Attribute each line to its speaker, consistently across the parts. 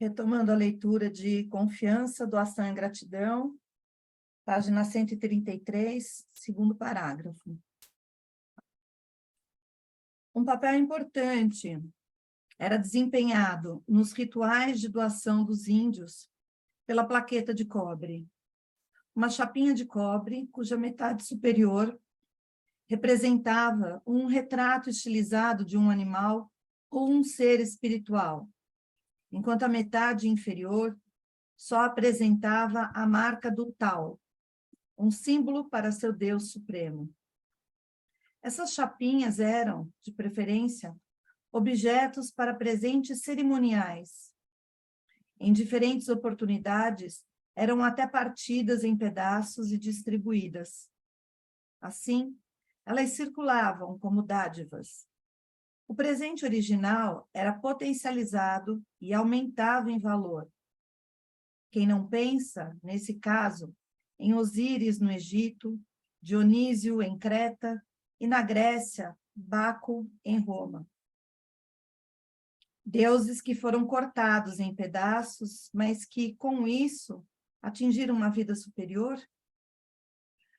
Speaker 1: Retomando a leitura de Confiança, Doação e Gratidão, página 133, segundo parágrafo. Um papel importante era desempenhado nos rituais de doação dos índios pela plaqueta de cobre. Uma chapinha de cobre, cuja metade superior representava um retrato estilizado de um animal ou um ser espiritual, enquanto a metade inferior só apresentava a marca do Tao, um símbolo para seu Deus supremo. Essas chapinhas eram, de preferência, objetos para presentes cerimoniais. Em diferentes oportunidades, eram até partidas em pedaços e distribuídas. Assim, elas circulavam como dádivas. O presente original era potencializado e aumentava em valor. Quem não pensa, nesse caso, em Osíris no Egito, Dionísio em Creta e na Grécia, Baco em Roma. Deuses que foram cortados em pedaços, mas que, com isso, atingiram uma vida superior?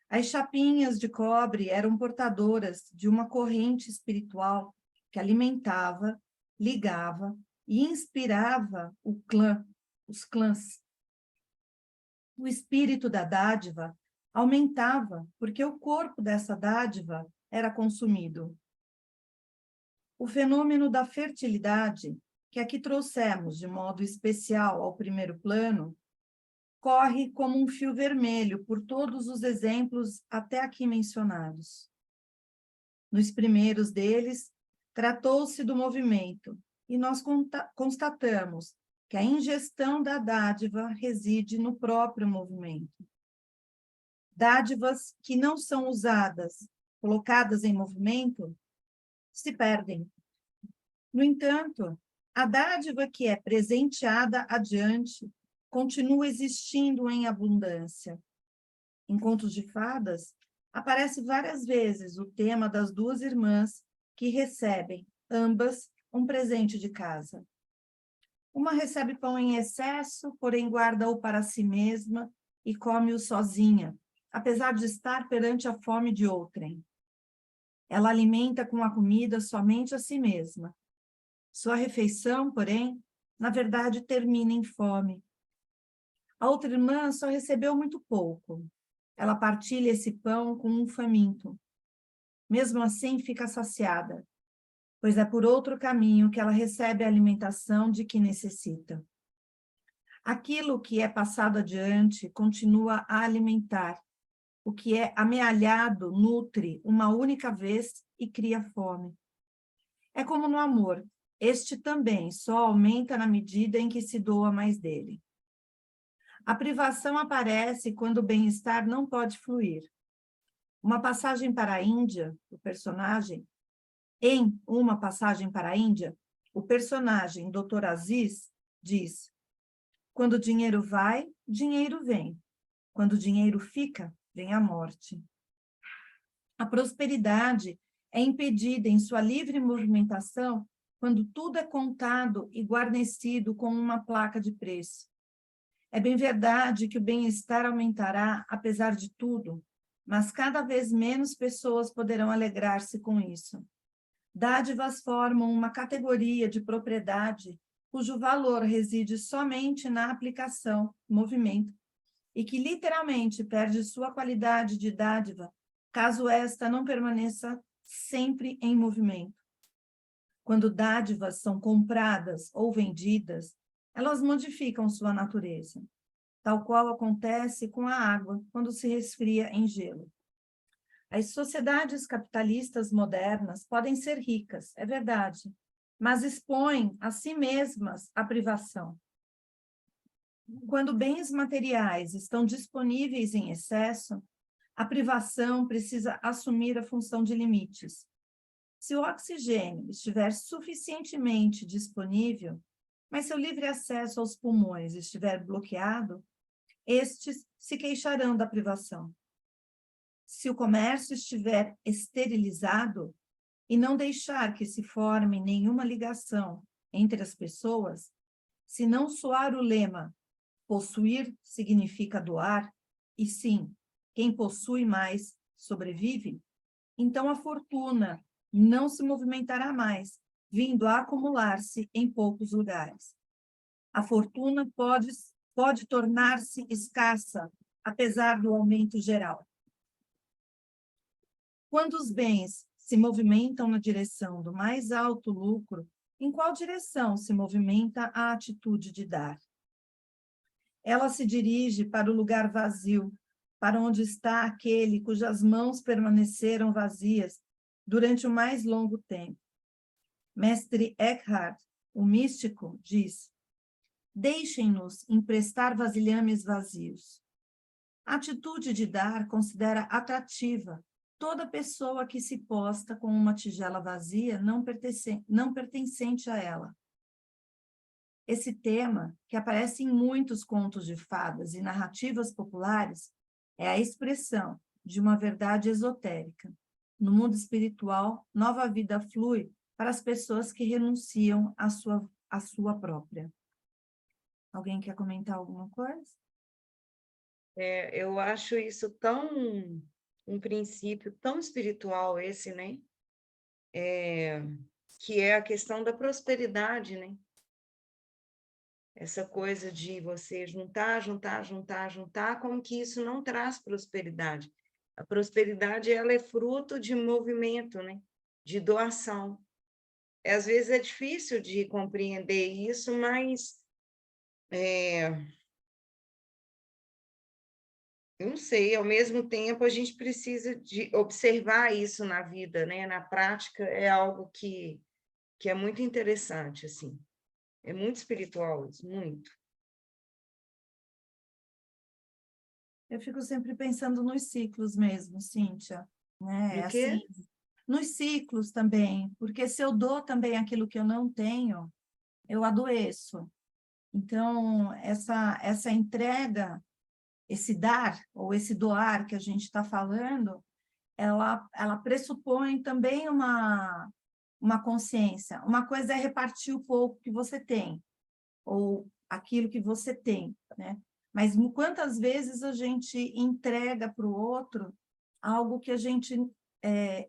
Speaker 1: As chapinhas de cobre eram portadoras de uma corrente espiritual que alimentava, ligava e inspirava os clãs. O espírito da dádiva aumentava porque o corpo dessa dádiva era consumido. O fenômeno da fertilidade, que aqui trouxemos de modo especial ao primeiro plano, corre como um fio vermelho por todos os exemplos até aqui mencionados. Nos primeiros deles, tratou-se do movimento, e nós constatamos que a ingestão da dádiva reside no próprio movimento. Dádivas que não são usadas, colocadas em movimento, se perdem. No entanto, a dádiva que é presenteada adiante continua existindo em abundância. Em Contos de Fadas, aparece várias vezes o tema das duas irmãs que recebem, ambas, um presente de casa. Uma recebe pão em excesso, porém guarda-o para si mesma e come-o sozinha, apesar de estar perante a fome de outrem. Ela alimenta com a comida somente a si mesma. Sua refeição, porém, na verdade, termina em fome. A outra irmã só recebeu muito pouco. Ela partilha esse pão com um faminto. Mesmo assim, fica saciada, pois é por outro caminho que ela recebe a alimentação de que necessita. Aquilo que é passado adiante continua a alimentar. O que é amealhado nutre uma única vez e cria fome. É como no amor, este também só aumenta na medida em que se doa mais dele. A privação aparece quando o bem-estar não pode fluir. Uma passagem para a Índia, Em uma passagem para a Índia, o personagem Dr. Aziz diz: quando o dinheiro vai, dinheiro vem. Quando o dinheiro fica, vem a morte. A prosperidade é impedida em sua livre movimentação quando tudo é contado e guarnecido com uma placa de preço. É bem verdade que o bem-estar aumentará, apesar de tudo, mas cada vez menos pessoas poderão alegrar-se com isso. Dádivas formam uma categoria de propriedade cujo valor reside somente na aplicação, movimento, e que literalmente perde sua qualidade de dádiva, caso esta não permaneça sempre em movimento. Quando dádivas são compradas ou vendidas, elas modificam sua natureza, tal qual acontece com a água quando se resfria em gelo. As sociedades capitalistas modernas podem ser ricas, é verdade, mas expõem a si mesmas à privação. Quando bens materiais estão disponíveis em excesso, a privação precisa assumir a função de limites. Se o oxigênio estiver suficientemente disponível, mas seu livre acesso aos pulmões estiver bloqueado, estes se queixarão da privação. Se o comércio estiver esterilizado e não deixar que se forme nenhuma ligação entre as pessoas, se não soar o lema possuir significa doar, e sim, quem possui mais sobrevive, então a fortuna não se movimentará mais, vindo a acumular-se em poucos lugares. A fortuna pode tornar-se escassa, apesar do aumento geral. Quando os bens se movimentam na direção do mais alto lucro, em qual direção se movimenta a atitude de dar? Ela se dirige para o lugar vazio, para onde está aquele cujas mãos permaneceram vazias durante o mais longo tempo. Mestre Eckhart, o místico, diz: deixem-nos emprestar vasilhames vazios. A atitude de dar considera atrativa toda pessoa que se posta com uma tigela vazia não pertencente a ela. Esse tema, que aparece em muitos contos de fadas e narrativas populares, é a expressão de uma verdade esotérica. No mundo espiritual, nova vida flui para as pessoas que renunciam à sua própria. Alguém quer comentar alguma coisa?
Speaker 2: Eu acho isso um princípio tão espiritual esse, né? Que é a questão da prosperidade, né? Essa coisa de você juntar, juntar, juntar, juntar, como que isso não traz prosperidade. A prosperidade, ela é fruto de movimento, né? De doação. Às vezes é difícil de compreender isso, mas eu não sei, ao mesmo tempo a gente precisa de observar isso na vida, né? Na prática é algo que é muito interessante, assim. É muito espiritual isso, muito.
Speaker 1: Eu fico sempre pensando nos ciclos mesmo, Cíntia, né?
Speaker 2: No quê?
Speaker 1: Assim, nos ciclos também, porque se eu dou também aquilo que eu não tenho, eu adoeço. Então, essa entrega, esse dar ou esse doar que a gente está falando, ela pressupõe também uma consciência. Uma coisa é repartir o pouco que você tem, ou aquilo que você tem, né? Mas quantas vezes a gente entrega para o outro algo que a gente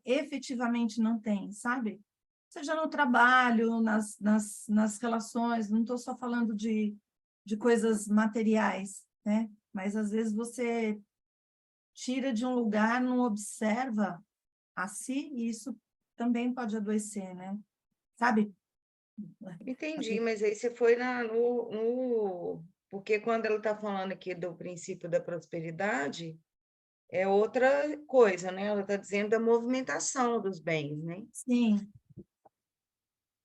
Speaker 1: efetivamente não tem, sabe? Seja no trabalho, nas relações, não estou só falando de coisas materiais, né? Mas às vezes você tira de um lugar, não observa a si, e isso também pode adoecer, né? Sabe?
Speaker 2: Entendi, mas aí você foi porque quando ela está falando aqui do princípio da prosperidade, é outra coisa, né? Ela está dizendo da movimentação dos bens, né?
Speaker 1: Sim,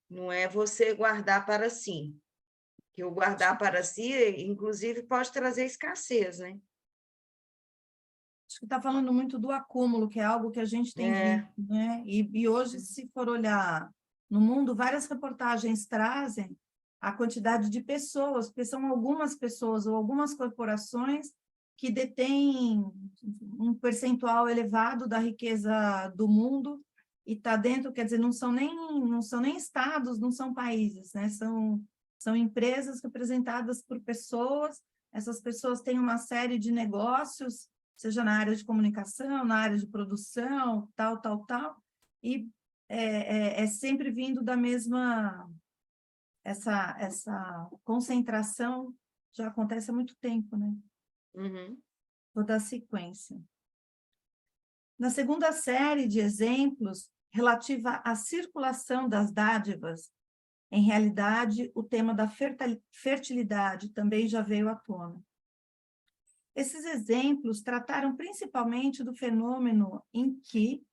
Speaker 2: Não é você guardar para si. Que o guardar para si, inclusive, pode trazer escassez, né?
Speaker 1: acho que está falando muito do acúmulo, que é algo que a gente tem
Speaker 2: É,
Speaker 1: visto, né? E hoje, se for olhar no mundo, várias reportagens trazem a quantidade de pessoas, porque são algumas pessoas ou algumas corporações que detêm um percentual elevado da riqueza do mundo e está dentro, quer dizer, não são nem estados, não são países, né? São empresas representadas por pessoas, essas pessoas têm uma série de negócios, seja na área de comunicação, na área de produção, tal, e é sempre vindo da mesma, essa concentração já acontece há muito tempo, né?
Speaker 2: uhum.
Speaker 1: Toda a sequência. Na segunda série de exemplos, relativa à circulação das dádivas, em realidade, o tema da fertilidade também já veio à tona. Esses exemplos trataram principalmente do fenômeno em que,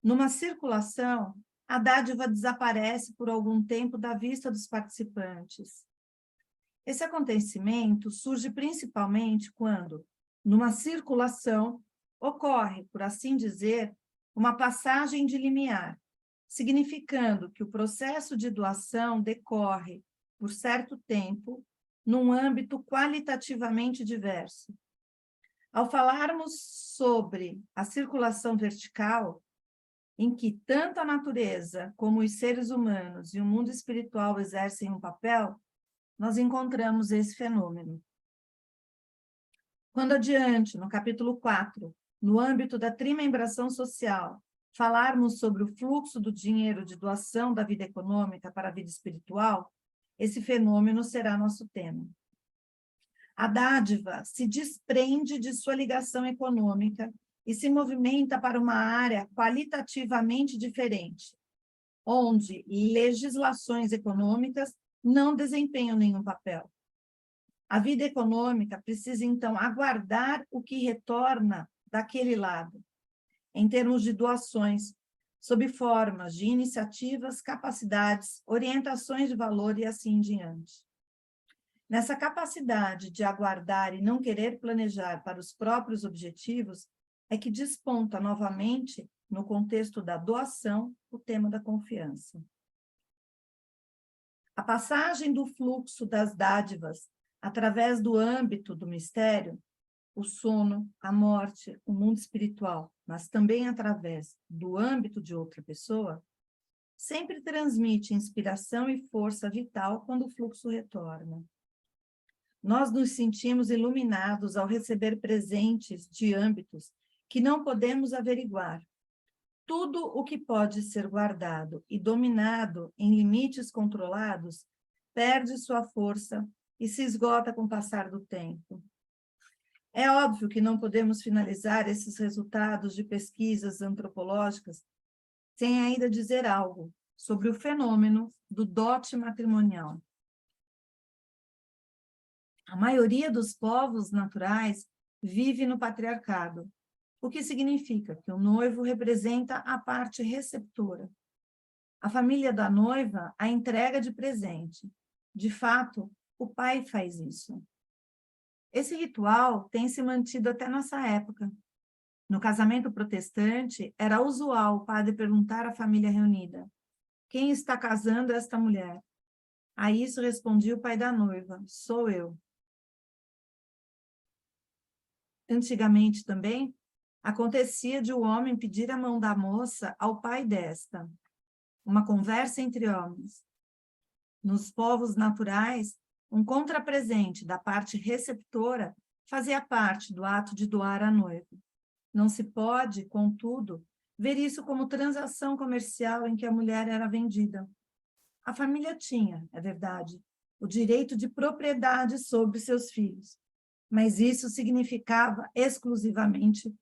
Speaker 1: numa circulação, a dádiva desaparece por algum tempo da vista dos participantes. Esse acontecimento surge principalmente quando, numa circulação, ocorre, por assim dizer, uma passagem de limiar, significando que o processo de doação decorre, por certo tempo, num âmbito qualitativamente diverso. Ao falarmos sobre a circulação vertical, em que tanto a natureza como os seres humanos e o mundo espiritual exercem um papel, nós encontramos esse fenômeno. Quando adiante, no capítulo 4, no âmbito da trimembração social, falarmos sobre o fluxo do dinheiro de doação da vida econômica para a vida espiritual, esse fenômeno será nosso tema. A dádiva se desprende de sua ligação econômica e se movimenta para uma área qualitativamente diferente, onde legislações econômicas não desempenham nenhum papel. A vida econômica precisa, então, aguardar o que retorna daquele lado, em termos de doações, sob formas de iniciativas, capacidades, orientações de valor e assim em diante. Nessa capacidade de aguardar e não querer planejar para os próprios objetivos, é que desponta novamente, no contexto da doação, o tema da confiança. A passagem do fluxo das dádivas através do âmbito do mistério, o sono, a morte, o mundo espiritual, mas também através do âmbito de outra pessoa, sempre transmite inspiração e força vital quando o fluxo retorna. Nós nos sentimos iluminados ao receber presentes de âmbitos que não podemos averiguar. Tudo o que pode ser guardado e dominado em limites controlados perde sua força e se esgota com o passar do tempo. É óbvio que não podemos finalizar esses resultados de pesquisas antropológicas sem ainda dizer algo sobre o fenômeno do dote matrimonial. A maioria dos povos naturais vive no patriarcado, o que significa que o noivo representa a parte receptora. A família da noiva a entrega de presente. De fato, o pai faz isso. Esse ritual tem se mantido até nossa época. No casamento protestante, era usual o padre perguntar à família reunida: quem está casando esta mulher? A isso respondia o pai da noiva: sou eu. Antigamente também, acontecia de o homem pedir a mão da moça ao pai desta. Uma conversa entre homens. Nos povos naturais, um contrapresente da parte receptora fazia parte do ato de doar a noiva. Não se pode, contudo, ver isso como transação comercial em que a mulher era vendida. A família tinha, é verdade, o direito de propriedade sobre seus filhos, mas isso significava exclusivamente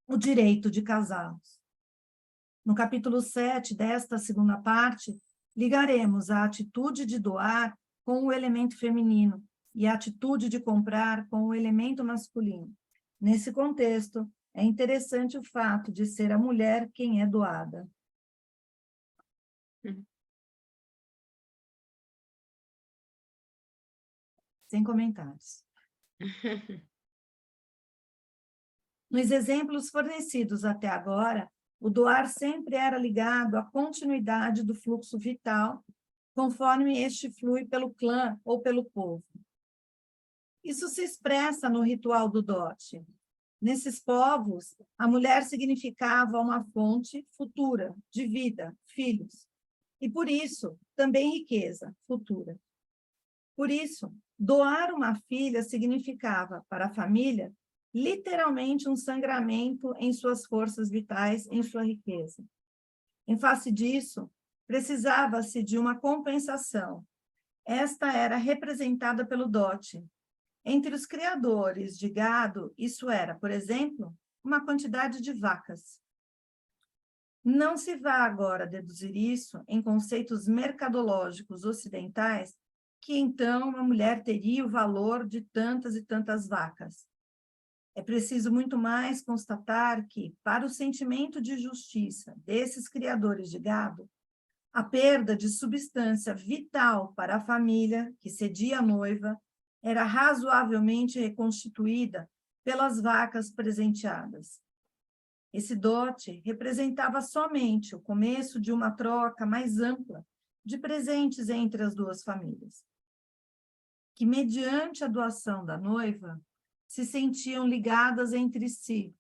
Speaker 1: o direito de casá-los. No capítulo 7 desta segunda parte, ligaremos a atitude de doar com o elemento feminino e a atitude de comprar com o elemento masculino. Nesse contexto, é interessante o fato de ser a mulher quem é doada. Sem comentários. Nos exemplos fornecidos até agora, o doar sempre era ligado à continuidade do fluxo vital, conforme este flui pelo clã ou pelo povo. Isso se expressa no ritual do dote. Nesses povos, a mulher significava uma fonte futura de vida, filhos, e por isso também riqueza futura. Por isso, doar uma filha significava, para a família, literalmente um sangramento em suas forças vitais, em sua riqueza. Em face disso, precisava-se de uma compensação. Esta era representada pelo dote. Entre os criadores de gado, isso era, por exemplo, uma quantidade de vacas. Não se vá agora deduzir isso em conceitos mercadológicos ocidentais, que então uma mulher teria o valor de tantas e tantas vacas. É preciso muito mais constatar que, para o sentimento de justiça desses criadores de gado, a perda de substância vital para a família que cedia a noiva era razoavelmente reconstituída pelas vacas presenteadas. Esse dote representava somente o começo de uma troca mais ampla de presentes entre as duas famílias, que, mediante a doação da noiva, se sentiam ligadas entre si.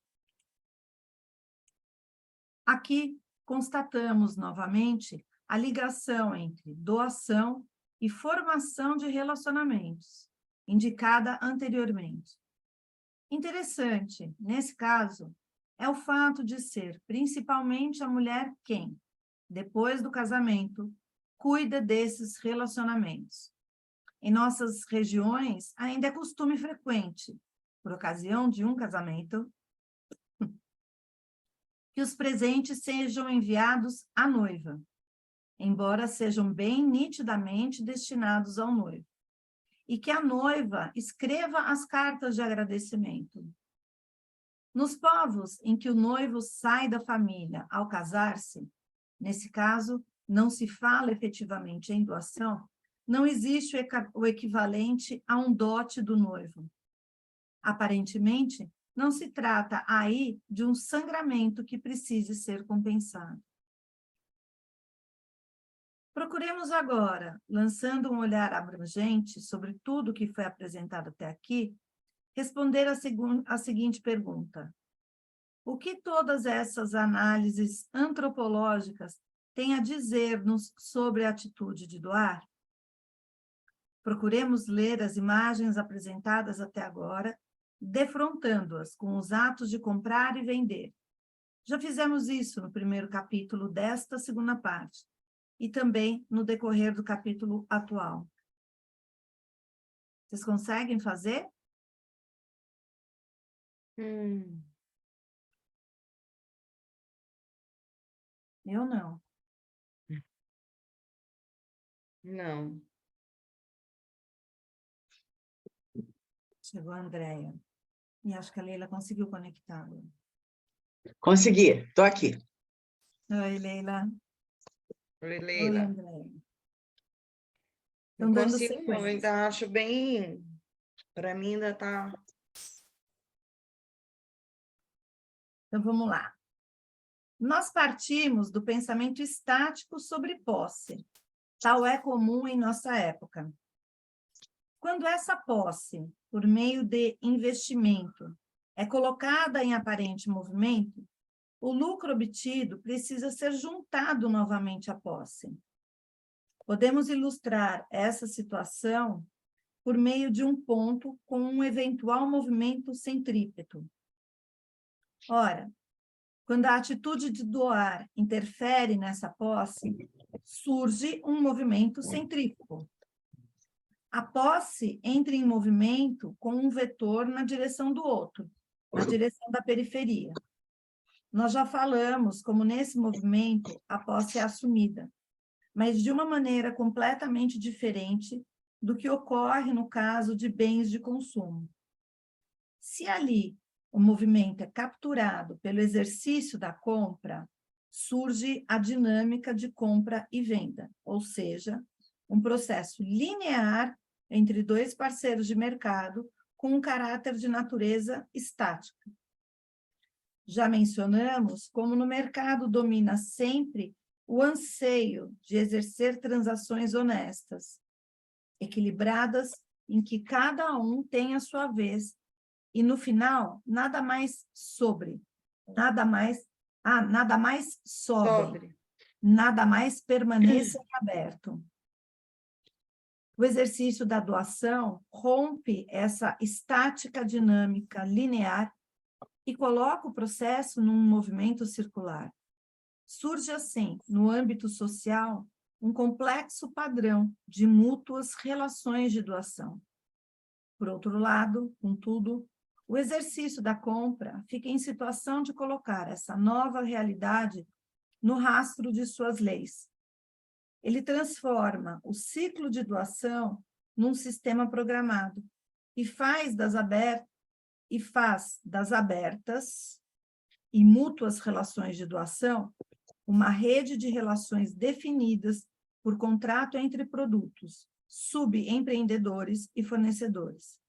Speaker 1: Aqui constatamos novamente a ligação entre doação e formação de relacionamentos, indicada anteriormente. Interessante, nesse caso, é o fato de ser principalmente a mulher quem, depois do casamento, cuida desses relacionamentos. Em nossas regiões, ainda é costume frequente, por ocasião de um casamento, que os presentes sejam enviados à noiva, embora sejam bem nitidamente destinados ao noivo, e que a noiva escreva as cartas de agradecimento. Nos povos em que o noivo sai da família ao casar-se, nesse caso, não se fala efetivamente em doação, não existe o equivalente a um dote do noivo. Aparentemente, não se trata aí de um sangramento que precise ser compensado. Procuremos agora, lançando um olhar abrangente sobre tudo que foi apresentado até aqui, responder a seguinte pergunta: o que todas essas análises antropológicas têm a dizer-nos sobre a atitude de doar? Procuremos ler as imagens apresentadas até agora, defrontando-as com os atos de comprar e vender. Já fizemos isso no primeiro capítulo desta segunda parte, e também no decorrer do capítulo atual. Vocês conseguem fazer? Eu não.
Speaker 2: Não.
Speaker 1: Chegou a Andréia. E acho que a Leila conseguiu conectar.
Speaker 3: Consegui, estou aqui.
Speaker 1: Oi, Leila.
Speaker 2: Oi,
Speaker 1: Oi,
Speaker 2: Leila.
Speaker 1: Andréia.
Speaker 2: Não
Speaker 1: Estão dando
Speaker 2: consigo, não. Eu
Speaker 1: sequência.
Speaker 2: ainda acho bem... Para mim, ainda está...
Speaker 1: Então, vamos lá. Nós partimos do pensamento estático sobre posse. Tal é comum em nossa época. Quando essa posse, por meio de investimento, é colocada em aparente movimento, o lucro obtido precisa ser juntado novamente à posse. Podemos ilustrar essa situação por meio de um ponto com um eventual movimento centrípeto. Ora, quando a atitude de doar interfere nessa posse, surge um movimento centrífugo. A posse entra em movimento com um vetor na direção do outro, na direção da periferia. Nós já falamos como nesse movimento a posse é assumida, mas de uma maneira completamente diferente do que ocorre no caso de bens de consumo. Se ali o movimento é capturado pelo exercício da compra, surge a dinâmica de compra e venda, ou seja, um processo linear entre dois parceiros de mercado com um caráter de natureza estática. Já mencionamos como no mercado domina sempre o anseio de exercer transações honestas, equilibradas, em que cada um tem a sua vez, e no final, nada mais sobre, nada mais sobre, nada mais permaneça em aberto. O exercício da doação rompe essa estática dinâmica linear e coloca o processo num movimento circular. Surge assim, no âmbito social, um complexo padrão de mútuas relações de doação. Por outro lado, contudo, o exercício da compra fica em situação de colocar essa nova realidade no rastro de suas leis. Ele transforma o ciclo de doação num sistema programado e faz das abertas e mútuas relações de doação uma rede de relações definidas por contrato entre produtos, subempreendedores e fornecedores.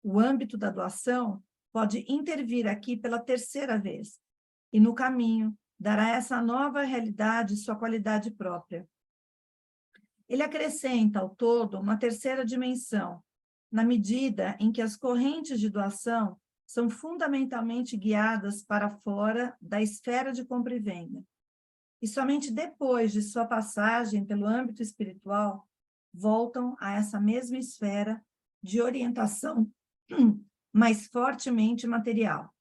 Speaker 1: O âmbito da doação pode intervir aqui pela terceira vez, e no caminho dará a essa nova realidade sua qualidade própria. Ele acrescenta ao todo uma terceira dimensão, na medida em que as correntes de doação são fundamentalmente guiadas para fora da esfera de compra e venda, e somente depois de sua passagem pelo âmbito espiritual, voltam a essa mesma esfera de orientação mais fortemente material.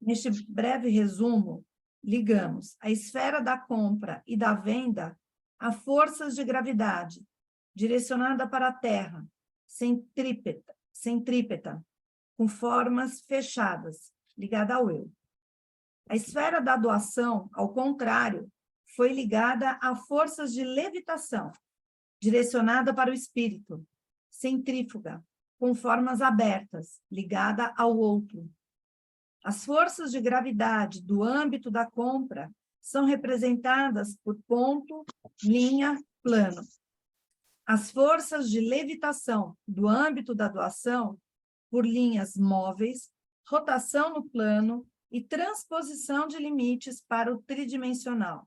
Speaker 1: Neste breve resumo, ligamos a esfera da compra e da venda a forças de gravidade, direcionada para a Terra, centrípeta, com formas fechadas, ligada ao eu. A esfera da doação, ao contrário, foi ligada a forças de levitação, direcionada para o espírito, centrífuga, com formas abertas, ligada ao outro. As forças de gravidade do âmbito da compra são representadas por ponto, linha, plano. As forças de levitação do âmbito da doação por linhas móveis, rotação no plano e transposição de limites para o tridimensional.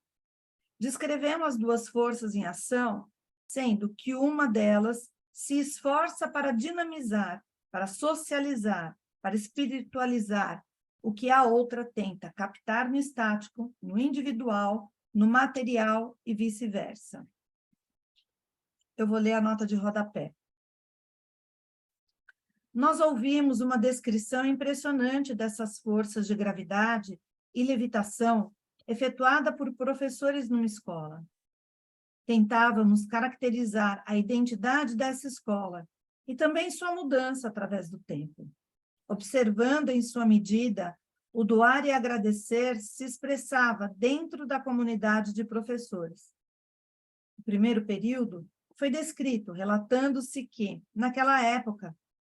Speaker 1: Descrevemos as duas forças em ação, sendo que uma delas se esforça para dinamizar, para socializar, para espiritualizar, o que a outra tenta captar no estático, no individual, no material e vice-versa. Eu vou ler a nota de rodapé. Nós ouvimos uma descrição impressionante dessas forças de gravidade e levitação efetuada por professores numa escola. Tentávamos caracterizar a identidade dessa escola e também sua mudança através do tempo. Observando em sua medida, o doar e agradecer se expressava dentro da comunidade de professores. O primeiro período foi descrito, relatando-se que, naquela época,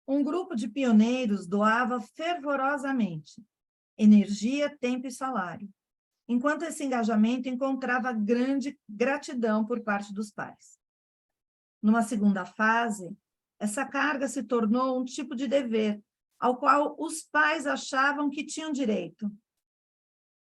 Speaker 1: um grupo de pioneiros doava fervorosamente energia, tempo e salário, enquanto esse engajamento encontrava grande gratidão por parte dos pais. Numa segunda fase, essa carga se tornou um tipo de dever, ao qual os pais achavam que tinham direito.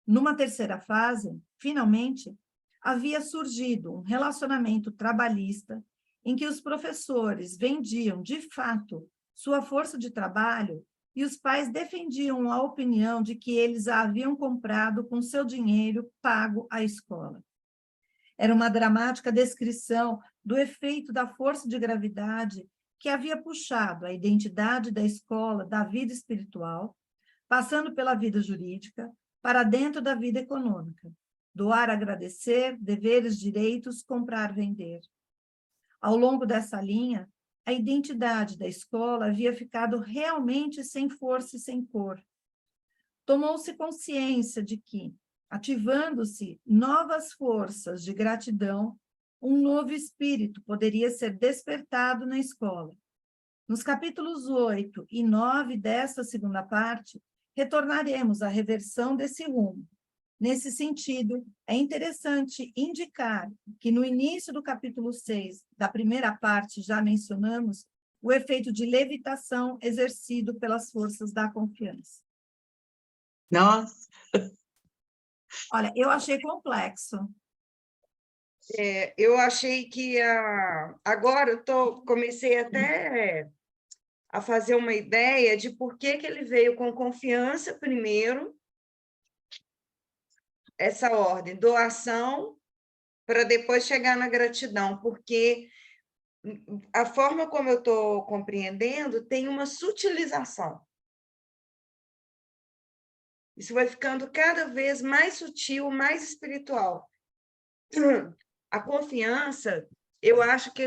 Speaker 1: Numa terceira fase, finalmente, havia surgido um relacionamento trabalhista em que os professores vendiam, de fato, sua força de trabalho e os pais defendiam a opinião de que eles a haviam comprado com seu dinheiro pago à escola. Era uma dramática descrição do efeito da força de gravidade que havia puxado a identidade da escola da vida espiritual, passando pela vida jurídica, para dentro da vida econômica. Doar, agradecer, deveres, direitos, comprar, vender. Ao longo dessa linha, a identidade da escola havia ficado realmente sem força e sem cor. Tomou-se consciência de que, ativando-se novas forças de gratidão, um novo espírito poderia ser despertado na escola. Nos capítulos 8 e 9 desta segunda parte, retornaremos à reversão desse rumo. Nesse sentido, é interessante indicar que no início do capítulo 6, da primeira parte, já mencionamos o efeito de levitação exercido pelas forças da confiança.
Speaker 3: Nossa!
Speaker 1: Olha, eu achei complexo.
Speaker 2: Eu achei que agora comecei até a fazer uma ideia de por que ele veio com confiança primeiro, essa ordem, doação, para depois chegar na gratidão, porque a forma como eu estou compreendendo tem uma sutilização. Isso vai ficando cada vez mais sutil, mais espiritual. A confiança, eu acho que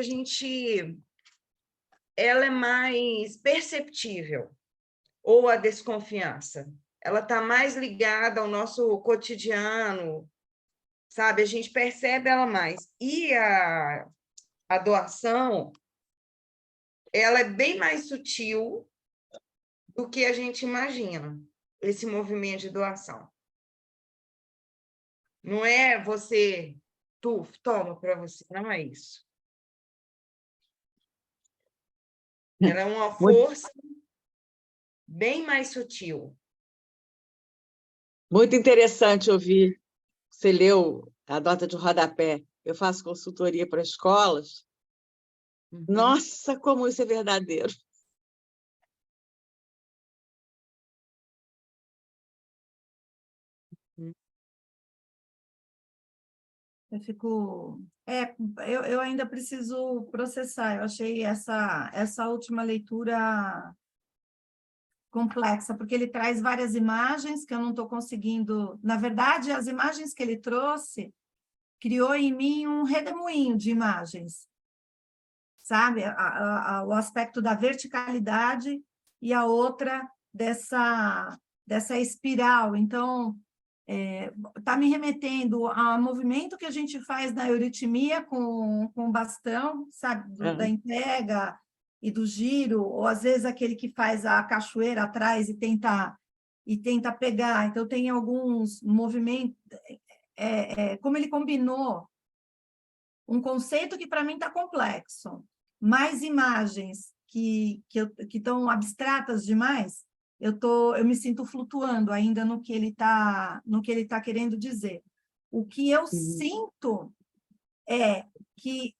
Speaker 2: ela é mais perceptível, ou a desconfiança. Ela está mais ligada ao nosso cotidiano, sabe? A gente percebe ela mais. E a doação, ela é bem mais sutil do que a gente imagina, esse movimento de doação. Não é você, toma para você, não é isso. Ela é uma força bem mais sutil.
Speaker 3: Muito interessante ouvir. Você leu a nota de rodapé. Eu faço consultoria para escolas. Nossa, como isso é verdadeiro!
Speaker 1: Eu fico... eu ainda preciso processar. Eu achei essa última leitura complexa, porque ele traz várias imagens que eu não estou conseguindo... Na verdade, as imagens que ele trouxe criou em mim um redemoinho de imagens, sabe? O aspecto da verticalidade e a outra dessa espiral. Então, está me remetendo ao movimento que a gente faz na euritmia com o bastão, sabe? Da entrega e do giro, ou às vezes aquele que faz a cachoeira atrás e tenta pegar. Então, tem alguns movimentos... como ele combinou um conceito que para mim está complexo, mais imagens que estão abstratas demais, eu me sinto flutuando ainda no que ele tá querendo dizer. O que eu sinto é que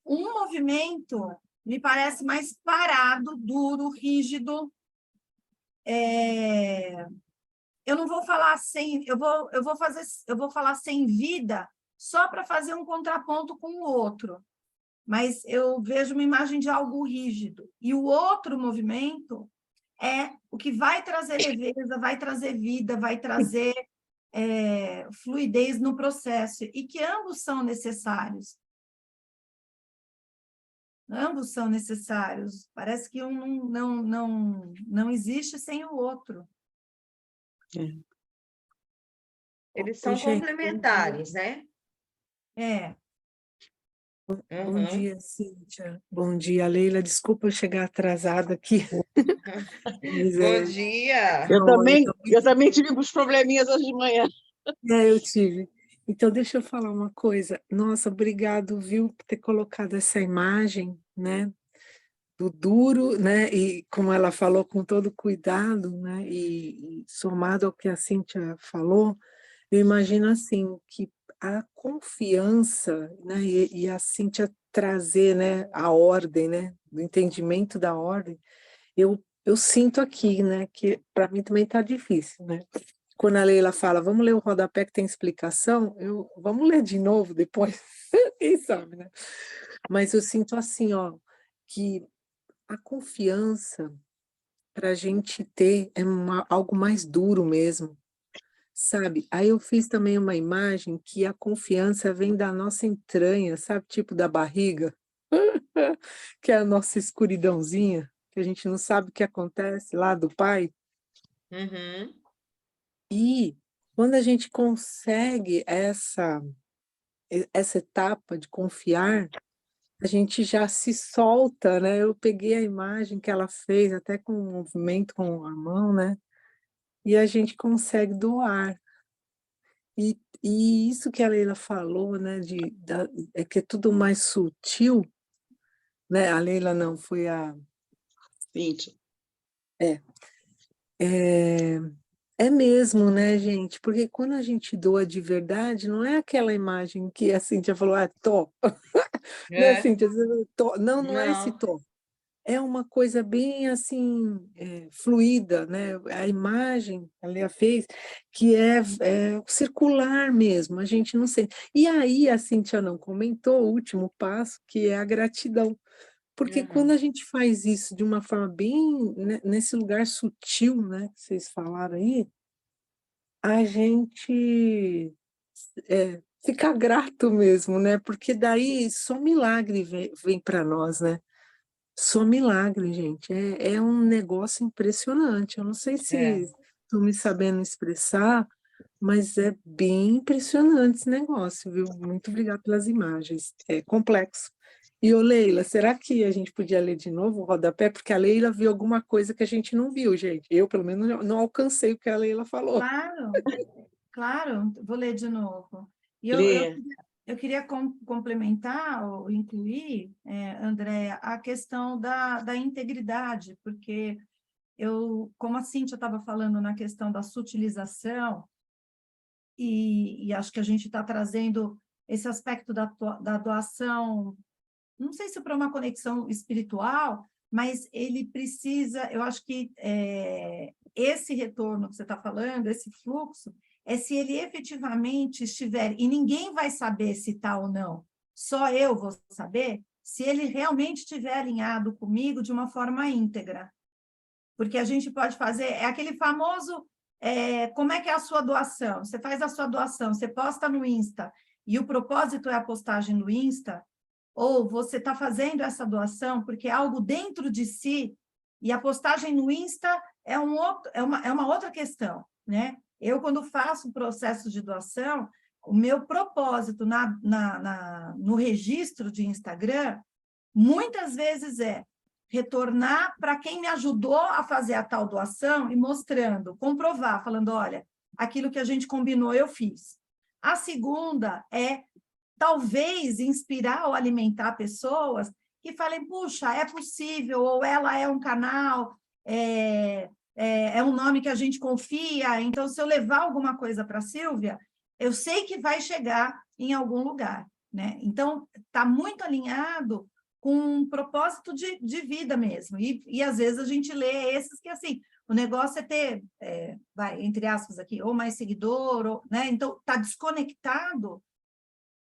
Speaker 1: um movimento me parece mais parado, duro, rígido. Eu não vou falar eu vou falar sem vida só para fazer um contraponto com o outro. Mas eu vejo uma imagem de algo rígido. E o outro movimento é o que vai trazer leveza, vai trazer vida, vai trazer fluidez no processo, e que ambos são necessários. Ambos são necessários. Parece que um não existe sem o outro.
Speaker 2: Eles são complementares, né?
Speaker 4: Bom dia, Cíntia. Bom dia, Leila. Desculpa eu chegar atrasada aqui.
Speaker 2: Bom dia!
Speaker 3: Eu também tive uns probleminhas hoje de manhã.
Speaker 4: Eu tive. Então, deixa eu falar uma coisa. Nossa, obrigado, viu, por ter colocado essa imagem, né, do duro, né, e como ela falou, com todo cuidado, né, e somado ao que a Cíntia falou, eu imagino assim, que a confiança, né, e a Cíntia trazer, né, a ordem, né, do entendimento da ordem, eu sinto aqui, né, que para mim também está difícil, né. Quando a Leila fala, vamos ler o rodapé que tem explicação, vamos ler de novo depois, quem sabe, né? Mas eu sinto assim, ó, que a confiança para a gente ter algo mais duro mesmo, sabe? Aí eu fiz também uma imagem que a confiança vem da nossa entranha, sabe? Tipo da barriga, que é a nossa escuridãozinha, que a gente não sabe o que acontece lá do pai.
Speaker 2: Uhum.
Speaker 4: E quando a gente consegue essa etapa de confiar, a gente já se solta, né? Eu peguei a imagem que ela fez, até com um movimento com a mão, né? E a gente consegue doar. E isso que a Leila falou, né? É que é tudo mais sutil, né? A Leila não, foi a
Speaker 3: Cíntia.
Speaker 4: É mesmo, né, gente? Porque quando a gente doa de verdade, não é aquela imagem que a Cíntia falou, tô. Né, Cíntia? Não é esse
Speaker 2: Não.
Speaker 4: tô. É uma coisa bem, assim, fluida, né? A imagem que a Leia fez, que é circular mesmo, a gente não sente. E aí a Cíntia não comentou o último passo, que é a gratidão. Porque quando a gente faz isso de uma forma bem, né, nesse lugar sutil, né, que vocês falaram aí, a gente fica grato mesmo, né? Porque daí só milagre vem para nós, né? Só milagre, gente. É um negócio impressionante. Eu não sei se estou me sabendo expressar, mas é bem impressionante esse negócio, viu? Muito obrigada pelas imagens. É complexo. E, ô Leila, será que a gente podia ler de novo o rodapé? Porque a Leila viu alguma coisa que a gente não viu, gente. Eu, pelo menos, não alcancei o que a Leila falou.
Speaker 1: Claro, vou ler de novo. E
Speaker 3: Lê.
Speaker 1: eu queria complementar ou incluir, Andréa, a questão da integridade, porque como a Cíntia estava falando na questão da sutilização, e acho que a gente está trazendo esse aspecto da doação, não sei se para uma conexão espiritual, mas ele precisa, eu acho que esse retorno que você está falando, esse fluxo, é se ele efetivamente estiver, e ninguém vai saber se está ou não, só eu vou saber, se ele realmente estiver alinhado comigo de uma forma íntegra. Porque a gente pode fazer, é aquele famoso, como é que é a sua doação? Você faz a sua doação, você posta no Insta, e o propósito é a postagem no Insta, ou você está fazendo essa doação porque é algo dentro de si, e a postagem no Insta é uma outra questão, né? Eu, quando faço o processo de doação, o meu propósito no registro de Instagram, muitas vezes é retornar para quem me ajudou a fazer a tal doação e mostrando, comprovar, falando, olha, aquilo que a gente combinou eu fiz. A segunda é, talvez, inspirar ou alimentar pessoas que falem, puxa, é possível, ou ela é um canal, é um nome que a gente confia, então, se eu levar alguma coisa para a Sílvia, eu sei que vai chegar em algum lugar, né? Então, está muito alinhado com um propósito de vida mesmo, e às vezes a gente lê esses que, assim, o negócio é ter, entre aspas aqui, ou mais seguidor, ou, né? Então, está desconectado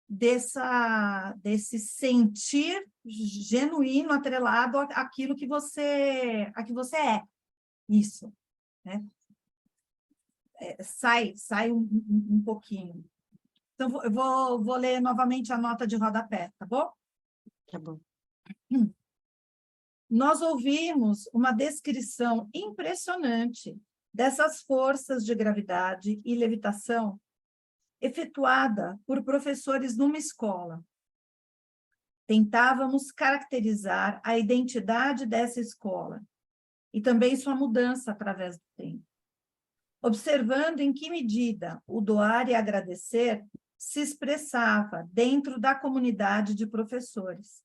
Speaker 1: desse sentir genuíno, atrelado àquilo que você é. Isso, né? Sai um pouquinho. Então, eu vou ler novamente a nota de rodapé, tá bom?
Speaker 3: Tá bom.
Speaker 1: Nós ouvimos uma descrição impressionante dessas forças de gravidade e levitação efetuada por professores numa escola. Tentávamos caracterizar a identidade dessa escola e também sua mudança através do tempo, observando em que medida o doar e agradecer se expressava dentro da comunidade de professores.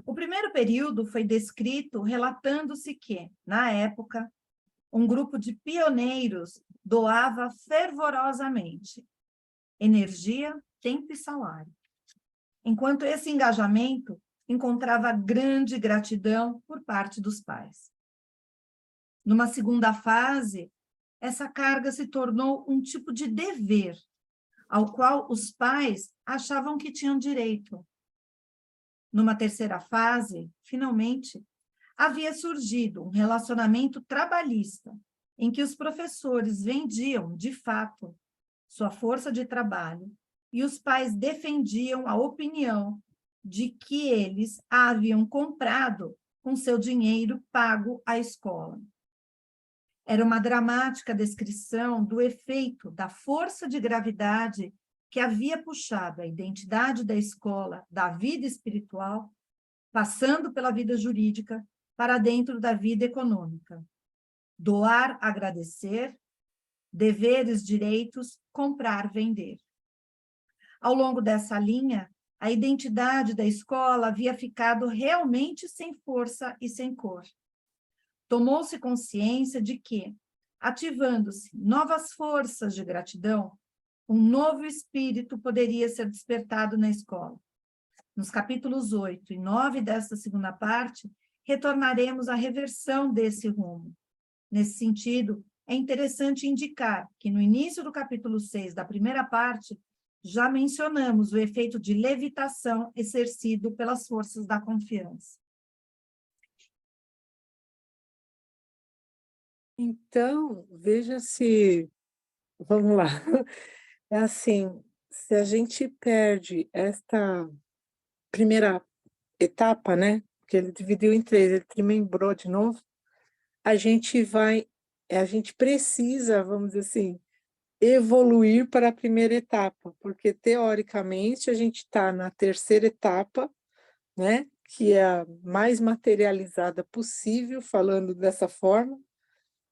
Speaker 1: O primeiro período foi descrito relatando-se que, na época, um grupo de pioneiros doava fervorosamente energia, tempo e salário, enquanto esse engajamento encontrava grande gratidão por parte dos pais. Numa segunda fase, essa carga se tornou um tipo de dever, ao qual os pais achavam que tinham direito. Numa terceira fase, finalmente, havia surgido um relacionamento trabalhista, em que os professores vendiam, de fato, sua força de trabalho, e os pais defendiam a opinião de que eles a haviam comprado com seu dinheiro pago à escola. Era uma dramática descrição do efeito da força de gravidade que havia puxado a identidade da escola, da vida espiritual, passando pela vida jurídica, para dentro da vida econômica. Doar, agradecer, deveres, direitos, comprar, vender. Ao longo dessa linha, a identidade da escola havia ficado realmente sem força e sem cor. Tomou-se consciência de que, ativando-se novas forças de gratidão, um novo espírito poderia ser despertado na escola. Nos capítulos 8 e 9 desta segunda parte, retornaremos à reversão desse rumo. Nesse sentido, é interessante indicar que no início do capítulo 6 da primeira parte, já mencionamos o efeito de levitação exercido pelas forças da confiança.
Speaker 4: Então, veja se... Vamos lá. É assim, se a gente perde esta primeira etapa, né? Que ele dividiu em 3, ele trimembrou de novo, a gente precisa, vamos dizer assim, evoluir para a primeira etapa, porque teoricamente a gente está na terceira etapa, né? Que é a mais materializada possível, falando dessa forma,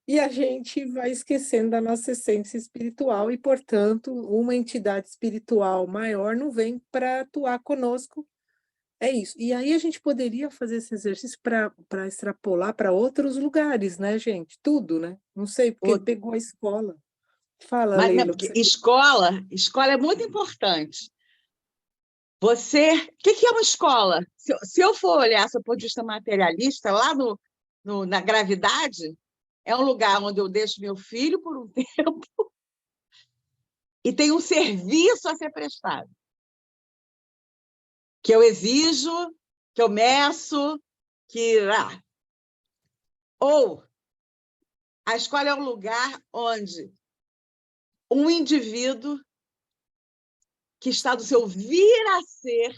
Speaker 4: e a gente vai esquecendo da nossa essência espiritual e, portanto, uma entidade espiritual maior não vem para atuar conosco. É isso. E aí a gente poderia fazer esse exercício para extrapolar para outros lugares, né, gente? Tudo, né? Não sei, porque ele pegou a escola. Fala,
Speaker 3: Mas,
Speaker 4: Leila.
Speaker 3: porque escola é muito importante. O que é uma escola? Se eu for olhar do ponto de vista materialista, lá na gravidade, é um lugar onde eu deixo meu filho por um tempo e tem um serviço a ser prestado, que eu exijo, que eu meço, que... Ou a escola é um lugar onde um indivíduo que está do seu vir a ser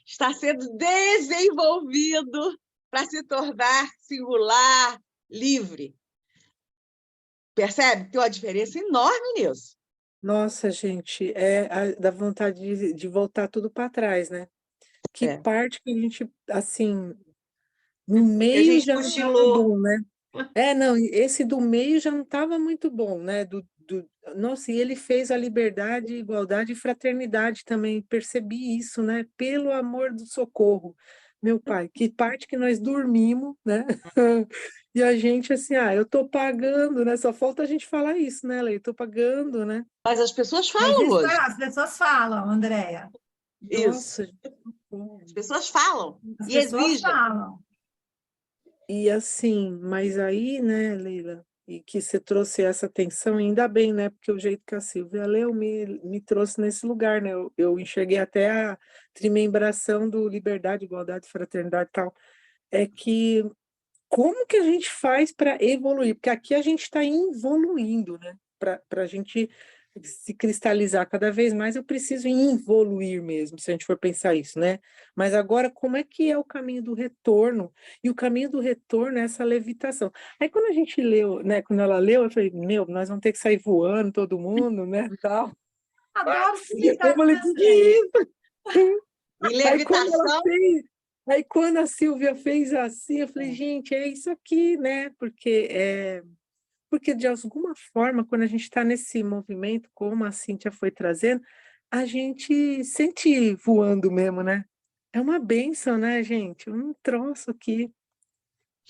Speaker 3: está sendo desenvolvido para se tornar singular, livre. Percebe? Tem uma diferença enorme nisso.
Speaker 4: Nossa, gente, dá vontade de voltar tudo para trás, né? Que
Speaker 3: É.
Speaker 4: parte que a gente, assim, no
Speaker 2: Que a
Speaker 4: meio
Speaker 2: gente
Speaker 4: já não estava
Speaker 2: cochilou.
Speaker 4: bom, né? Não, esse do meio já não estava muito bom, né? Nossa, e ele fez a liberdade, igualdade e fraternidade também, percebi isso, né? Pelo amor do socorro, meu pai, que parte que nós dormimos, né? E a gente assim, eu tô pagando, né? Só falta a gente falar isso, né, Lei? Tô pagando, né?
Speaker 3: Mas as pessoas
Speaker 1: Mas
Speaker 3: falam
Speaker 1: isso
Speaker 3: hoje.
Speaker 1: as pessoas falam, Andréia.
Speaker 3: Isso.
Speaker 4: Nossa,
Speaker 3: As pessoas falam
Speaker 1: As
Speaker 3: e
Speaker 1: pessoas
Speaker 3: exigem.
Speaker 1: falam.
Speaker 4: e assim, mas aí, né, Leila, e que você trouxe essa atenção, ainda bem, né, porque o jeito que a Silvia leu me trouxe nesse lugar, né, eu enxerguei até a trimembração do liberdade, igualdade, fraternidade e tal, é que como que a gente faz para evoluir? Porque aqui a gente está evoluindo, né, para a gente se cristalizar cada vez mais, eu preciso evoluir mesmo, se a gente for pensar isso, né? Mas agora, como é que é o caminho do retorno? E o caminho do retorno é essa levitação. Aí quando a gente leu, né, quando ela leu, eu falei, meu, nós vamos ter que sair voando, todo mundo, né, tal.
Speaker 1: Adoro
Speaker 4: Eu falei,
Speaker 1: explicação.
Speaker 4: que é isso?
Speaker 3: E
Speaker 4: Aí quando ela
Speaker 3: levitação,
Speaker 4: fez, aí quando a Silvia fez assim, eu falei, gente, é isso aqui, né? Porque de alguma forma, quando a gente está nesse movimento, como a Cíntia foi trazendo, a gente sente voando mesmo, né? É uma bênção, né, gente? Um troço aqui.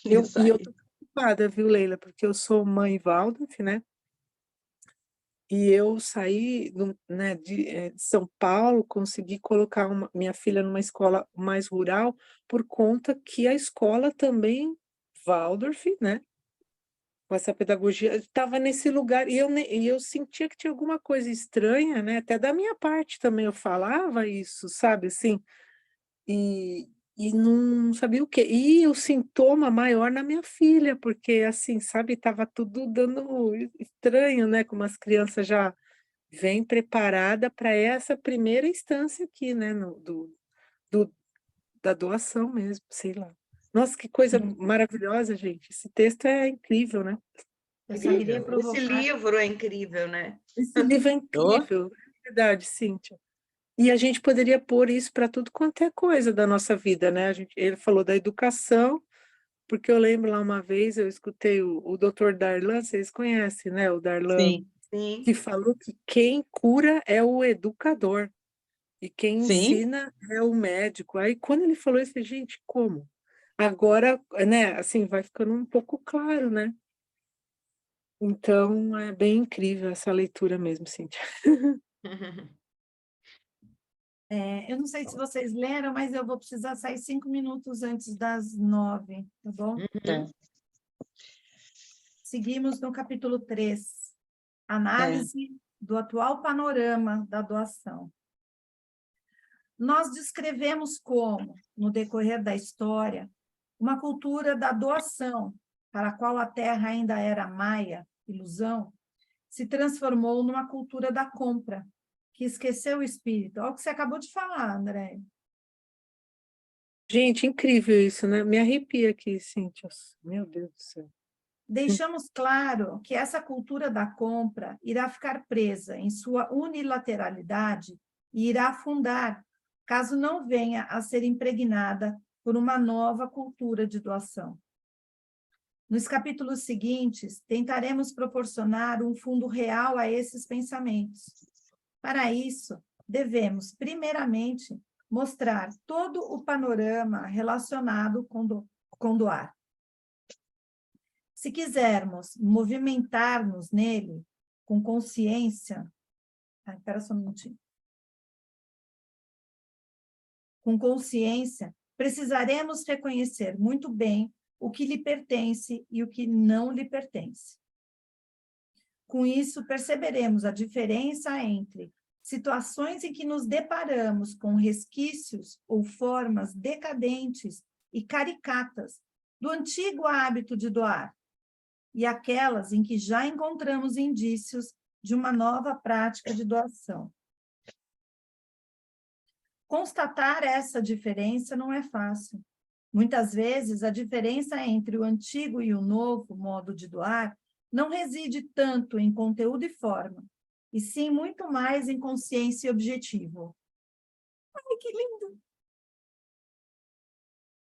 Speaker 3: isso
Speaker 4: E eu
Speaker 3: aí.
Speaker 4: tô preocupada, viu, Leila? Porque eu sou mãe Waldorf, né? E eu saí, né, de São Paulo, consegui colocar minha filha numa escola mais rural, por conta que a escola também, Waldorf, né? Com essa pedagogia, estava nesse lugar, e eu sentia que tinha alguma coisa estranha, né? Até da minha parte também eu falava isso, sabe, assim, e, e não sabia o quê. E o sintoma maior na minha filha, porque, assim, sabe, estava tudo dando estranho, né? Como as crianças já vêm preparadas para essa primeira instância aqui, né? Do, da doação mesmo, sei lá. Nossa, que coisa maravilhosa, gente. Esse texto é incrível, né?
Speaker 1: Eu só queria
Speaker 2: Incrível. Esse
Speaker 1: provocar.
Speaker 2: livro é incrível, né?
Speaker 4: Esse livro é
Speaker 3: Oh,
Speaker 4: incrível, é verdade, Cíntia. E a gente poderia pôr isso para tudo quanto é coisa da nossa vida, né? Ele falou da educação, porque eu lembro lá uma vez, eu escutei o doutor Darlan, vocês conhecem, né? O Darlan,
Speaker 3: sim,
Speaker 4: que
Speaker 2: Sim.
Speaker 4: falou que quem cura é o educador e quem
Speaker 3: sim.
Speaker 4: ensina é o médico. Aí quando ele falou isso, eu falei, gente, como? Agora, né, assim, vai ficando um pouco claro, né? Então, é bem incrível essa leitura mesmo, Cíntia.
Speaker 1: Eu não sei se vocês leram, mas eu vou precisar sair 5 minutos antes das 9, tá bom?
Speaker 3: Tá.
Speaker 1: Seguimos no capítulo 3,
Speaker 3: É.
Speaker 1: análise do atual panorama da doação. Nós descrevemos como, no decorrer da história, uma cultura da doação, para a qual a terra ainda era maia, ilusão, se transformou numa cultura da compra, que esqueceu o espírito. Olha o que você acabou de falar, André.
Speaker 4: Gente, incrível isso, né? Me arrepia aqui, Cíntia. Meu Deus do céu.
Speaker 1: Deixamos claro que essa cultura da compra irá ficar presa em sua unilateralidade e irá afundar, caso não venha a ser impregnada por uma nova cultura de doação. Nos capítulos seguintes, tentaremos proporcionar um fundo real a esses pensamentos. Para isso, devemos, primeiramente, mostrar todo o panorama relacionado com doar. Se quisermos movimentar-nos nele com consciência... espera só um minutinho. Com consciência, precisaremos reconhecer muito bem o que lhe pertence e o que não lhe pertence. Com isso, perceberemos a diferença entre situações em que nos deparamos com resquícios ou formas decadentes e caricatas do antigo hábito de doar, e aquelas em que já encontramos indícios de uma nova prática de doação. Constatar essa diferença não é fácil. Muitas vezes, a diferença entre o antigo e o novo modo de doar não reside tanto em conteúdo e forma, e sim muito mais em consciência e objetivo. Ai, que lindo!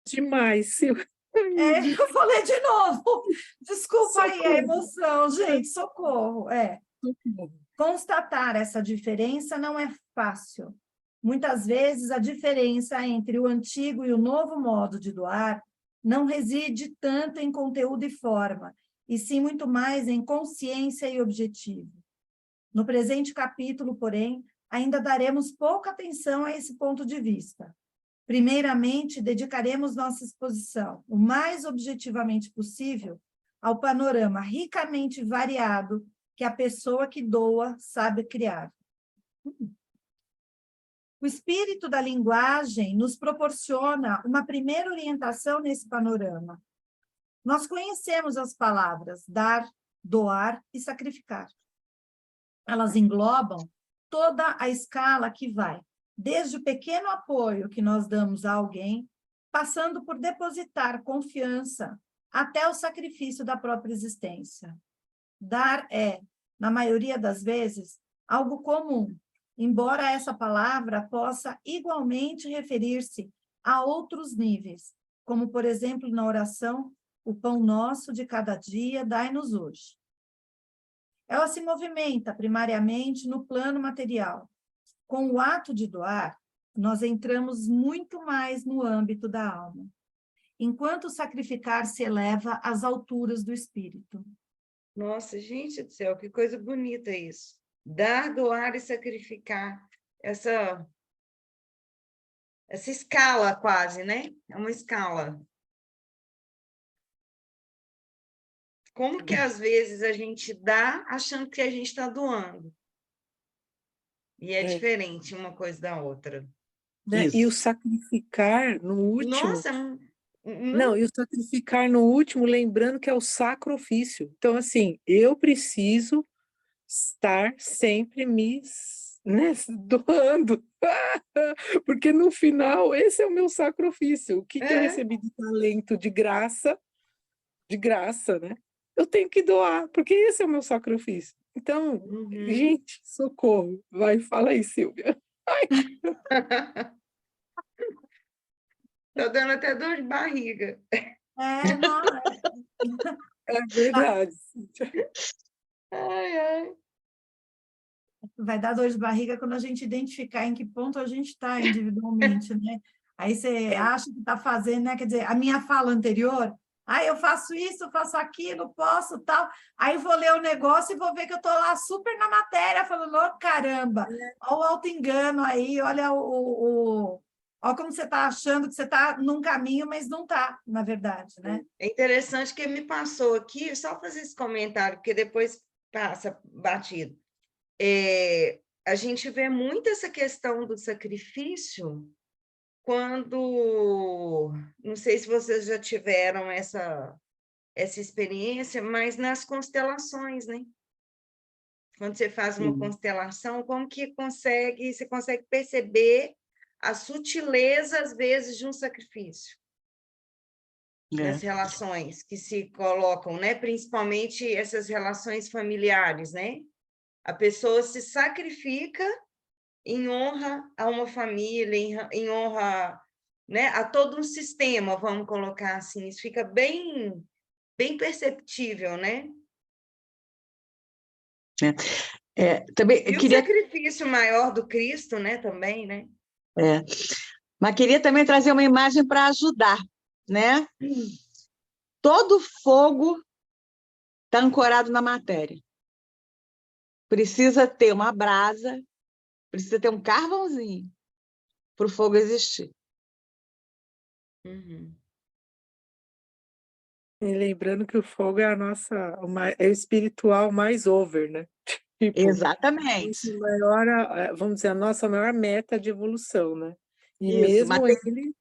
Speaker 4: Demais, Silvia.
Speaker 1: Eu falei de novo. Desculpa aí a
Speaker 4: Socorro.
Speaker 1: emoção, gente, socorro.
Speaker 4: Socorro.
Speaker 1: Constatar essa diferença não é fácil. Muitas vezes, a diferença entre o antigo e o novo modo de doar não reside tanto em conteúdo e forma, e sim muito mais em consciência e objetivo. No presente capítulo, porém, ainda daremos pouca atenção a esse ponto de vista. Primeiramente, dedicaremos nossa exposição, o mais objetivamente possível, ao panorama ricamente variado que a pessoa que doa sabe criar. O espírito da linguagem nos proporciona uma primeira orientação nesse panorama. Nós conhecemos as palavras dar, doar e sacrificar. Elas englobam toda a escala que vai, desde o pequeno apoio que nós damos a alguém, passando por depositar confiança até o sacrifício da própria existência. Dar é, na maioria das vezes, algo comum, embora essa palavra possa igualmente referir-se a outros níveis, como, por exemplo, na oração, o pão nosso de cada dia, dai-nos hoje. Ela se movimenta primariamente no plano material. Com o ato de doar, nós entramos muito mais no âmbito da alma, enquanto o sacrificar se eleva às alturas do espírito.
Speaker 2: Nossa, gente do céu, que coisa bonita isso. Dar, doar e sacrificar. Essa escala quase, né? É uma escala. Como que às vezes a gente dá achando que a gente está doando? E é diferente uma coisa da outra.
Speaker 4: Né? E o sacrificar no último...
Speaker 2: Nossa,
Speaker 4: Não, e o sacrificar no último, lembrando que é o sacro ofício. Então, assim, eu preciso estar sempre me, né, doando, porque no final esse é o meu sacro ofício. O que eu recebi de talento de graça, né? Eu tenho que doar, porque esse é o meu sacrifício. Então, gente, socorro. Vai, fala aí, Silvia.
Speaker 2: Estou dando até dor de barriga.
Speaker 1: Não,
Speaker 4: É verdade.
Speaker 2: Ai, ai.
Speaker 1: Vai dar dor de barriga quando a gente identificar em que ponto a gente está individualmente, né? Aí você acha que está fazendo, né? Quer dizer, a minha fala anterior, eu faço isso, eu faço aquilo, posso, tal. Aí vou ler o negócio e vou ver que eu estou lá super na matéria, falando, oh, caramba, olha o auto-engano aí, olha olha como você está achando que você está num caminho, mas não está, na verdade, né?
Speaker 2: É interessante que me passou aqui, só fazer esse comentário, porque depois passa batido. A gente vê muito essa questão do sacrifício quando, não sei se vocês já tiveram essa experiência, mas nas constelações, né? Quando você faz uma constelação, como que você consegue perceber a sutileza, às vezes, de um sacrifício nas relações que se colocam, né? Principalmente essas relações familiares, né? A pessoa se sacrifica em honra a uma família, em honra, né, a todo um sistema, vamos colocar assim. Isso fica bem perceptível, né?
Speaker 3: Também
Speaker 2: E
Speaker 3: queria...
Speaker 2: o sacrifício maior do Cristo, né, também, né?
Speaker 3: Mas queria também trazer uma imagem para ajudar, né? Todo fogo está ancorado na matéria. Precisa ter uma brasa, precisa ter um carvãozinho para o fogo existir.
Speaker 4: E lembrando que o fogo é é o espiritual mais over, né? Tipo,
Speaker 3: Exatamente.
Speaker 4: esse maior, vamos dizer, a nossa maior meta de evolução, né? E
Speaker 3: Isso,
Speaker 4: mesmo ele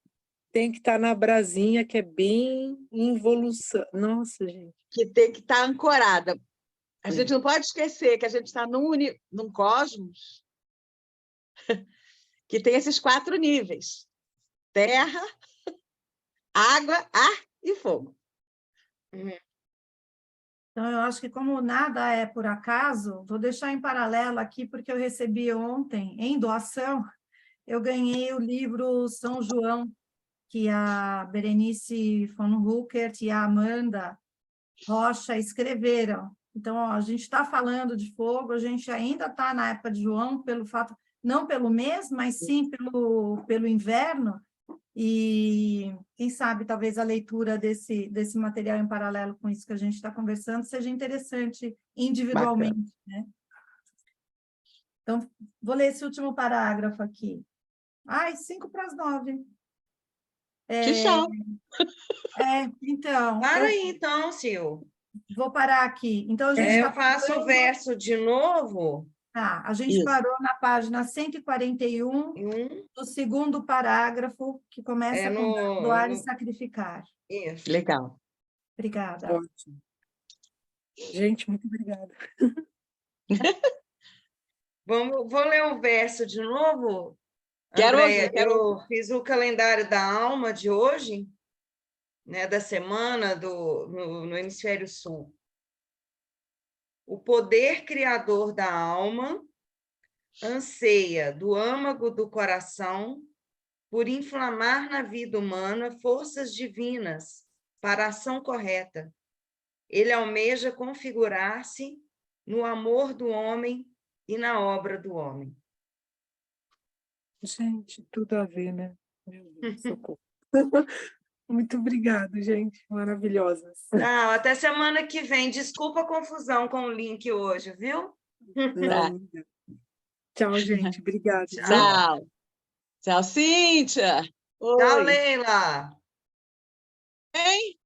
Speaker 4: tem que estar na brasinha, que é bem em evolução. Nossa, gente.
Speaker 3: que tem que estar ancorada. A gente não pode esquecer que a gente está num cosmos que tem esses 4 níveis: terra, água, ar e fogo.
Speaker 1: Então, eu acho que como nada é por acaso, vou deixar em paralelo aqui, porque eu recebi ontem, em doação, eu ganhei o livro São João, que a Berenice von Huckert e a Amanda Rocha escreveram. Então, ó, a gente está falando de fogo, a gente ainda está na época de João, pelo fato, não pelo mês, mas sim pelo inverno, e quem sabe talvez a leitura desse material em paralelo com isso que a gente está conversando seja interessante individualmente, né? Então, vou ler esse último parágrafo aqui. Ai, 8:55.
Speaker 3: Que show!
Speaker 1: Então,
Speaker 2: Para
Speaker 1: eu
Speaker 2: aí, então, Sil.
Speaker 1: vou parar aqui. Então, a gente
Speaker 2: Eu
Speaker 1: está
Speaker 2: faço o verso de novo.
Speaker 1: Tá, a gente
Speaker 3: Isso.
Speaker 1: parou na página 141, do segundo parágrafo, que começa com doar e sacrificar.
Speaker 2: Isso.
Speaker 3: Legal.
Speaker 1: Obrigada.
Speaker 4: Ótimo. Gente, muito obrigada.
Speaker 2: Vou ler o verso de novo,
Speaker 3: Quero
Speaker 2: Andréia.
Speaker 3: ouvir, quero
Speaker 2: Eu fiz o calendário da alma de hoje, né, da semana no Hemisfério Sul. O poder criador da alma anseia do âmago do coração por inflamar na vida humana forças divinas para a ação correta. Ele almeja configurar-se no amor do homem e na obra do homem.
Speaker 4: Gente, tudo a ver, né? Meu Deus, socorro. Muito obrigada, gente. Maravilhosas.
Speaker 2: Tá, até semana que vem. Desculpa a confusão com o link hoje, viu?
Speaker 4: Não. Tchau, gente. Obrigada. Viu?
Speaker 3: Tchau. Tchau, Cíntia.
Speaker 2: Tchau,
Speaker 3: Oi.
Speaker 2: Leila.
Speaker 3: Hein?